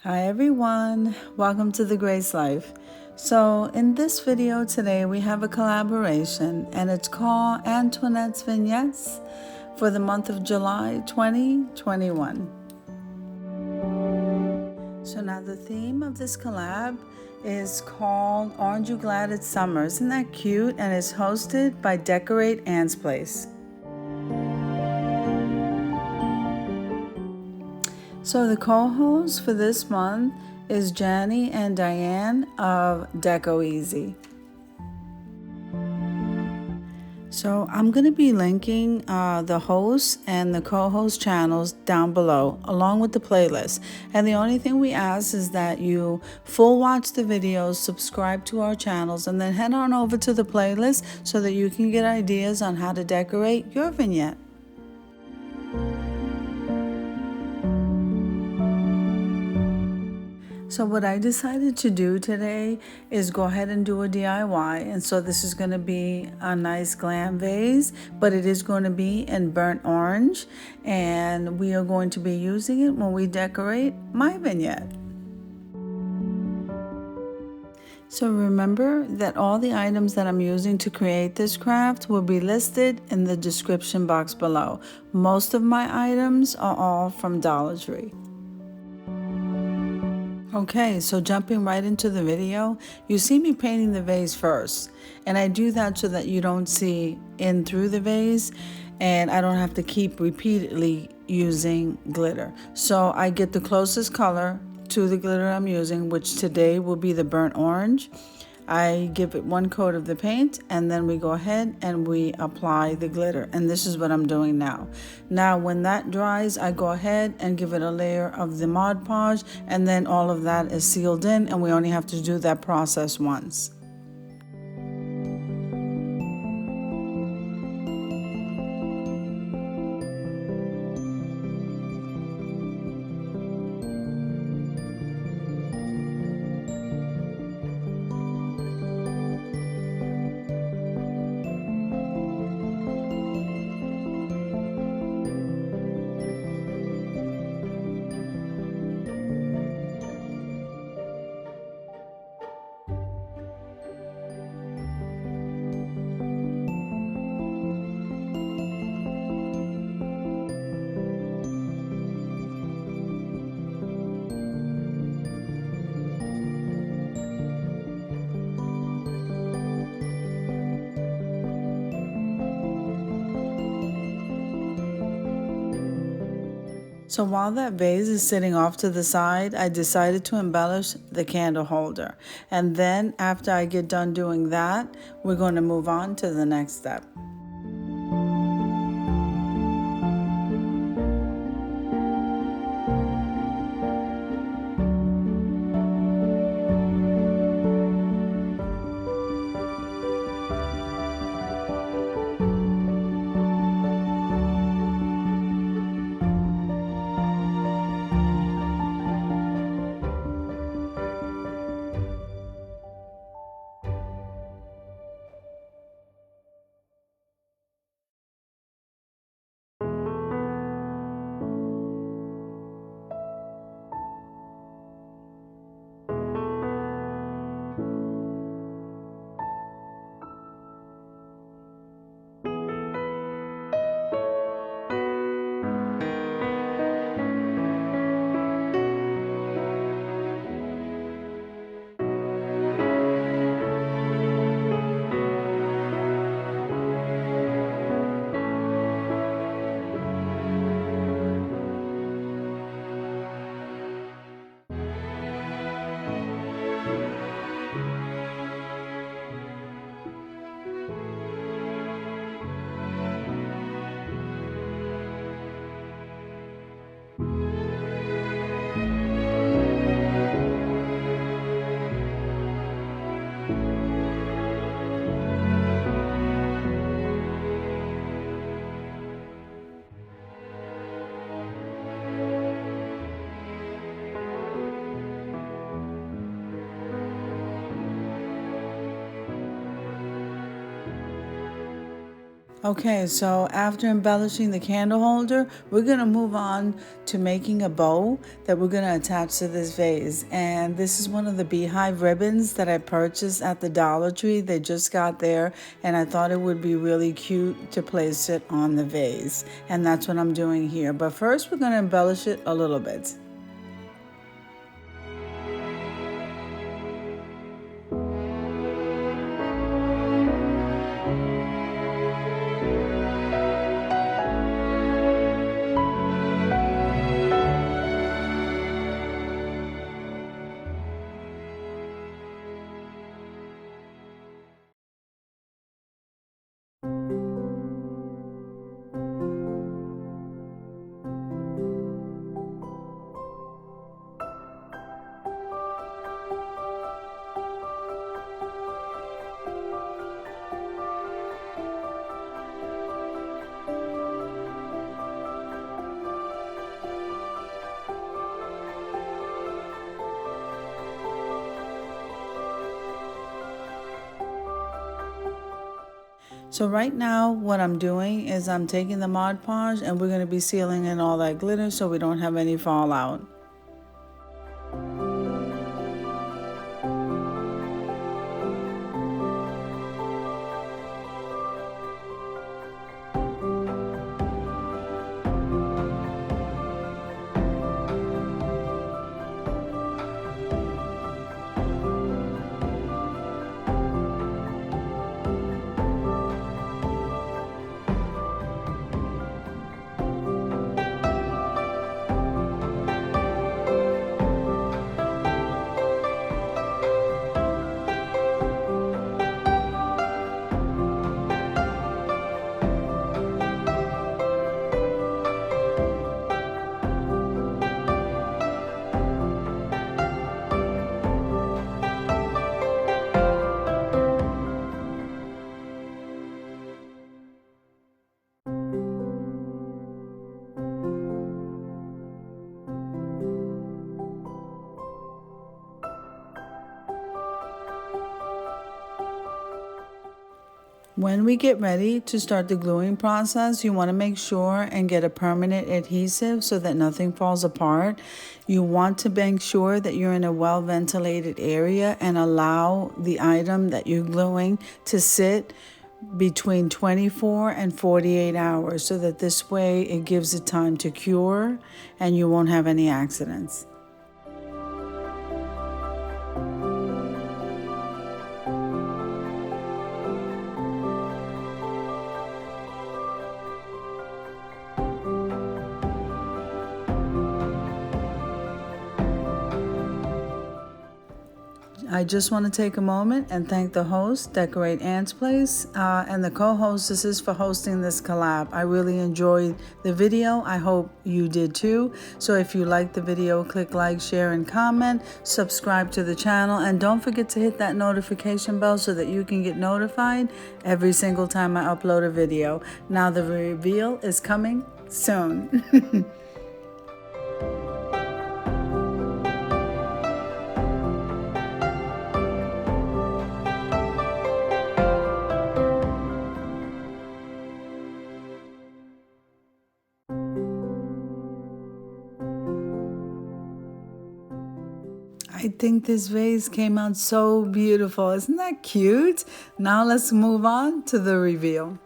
Hi everyone, welcome to The Grace Life. So in this video today we have a collaboration and it's called Antonette's Vignettes for the month of July 2021. So now the theme of this collab is called Aren't You Glad It's Summer? Isn't that cute? And it's hosted by Decorateantsplace. So the co-host for this month is Janny and Dyanne of Deco Easy. So I'm going to be linking the host and the co-host channels down below along with the playlist. And the only thing we ask is that you full watch the videos, subscribe to our channels, and then head on over to the playlist so that you can get ideas on how to decorate your vignette. So what I decided to do today is go ahead and do a DIY. And so this is going to be a nice glam vase, but it is going to be in burnt orange. And we are going to be using it when we decorate my vignette. So remember that all the items that I'm using to create this craft will be listed in the description box below. Most of my items are all from Dollar Tree. Okay, so jumping right into the video, you see me painting the vase first. And I do that so that you don't see in through the vase and I don't have to keep repeatedly using glitter. So I get the closest color to the glitter I'm using, which today will be the burnt orange. I give it one coat of the paint and then we go ahead and we apply the glitter, and this is what I'm doing now. Now when that dries, I go ahead and give it a layer of the Mod Podge, and then all of that is sealed in and we only have to do that process once. So while that vase is sitting off to the side, I decided to embellish the candle holder. And then after I get done doing that, we're going to move on to the next step. Okay, so after embellishing the candle holder, we're going to move on to making a bow that we're going to attach to this vase. And this is one of the beehive ribbons that I purchased at the Dollar Tree. They just got there, and I thought it would be really cute to place it on the vase. And that's what I'm doing here. But first, we're going to embellish it a little bit. So right now what I'm doing is I'm taking the Mod Podge and we're going to be sealing in all that glitter so we don't have any fallout. When we get ready to start the gluing process, you want to make sure and get a permanent adhesive so that nothing falls apart. You want to make sure that you're in a well-ventilated area and allow the item that you're gluing to sit between 24 and 48 hours so that this way it gives it time to cure and you won't have any accidents. I just want to take a moment and thank the host, Decorate Ant's Place, and the co-hostesses for hosting this collab. I really enjoyed the video. I hope you did too. So if you liked the video, click like, share, and comment. Subscribe to the channel. And don't forget to hit that notification bell so that you can get notified every single time I upload a video. Now the reveal is coming soon. I think this vase came out so beautiful. Isn't that cute? Now let's move on to the reveal.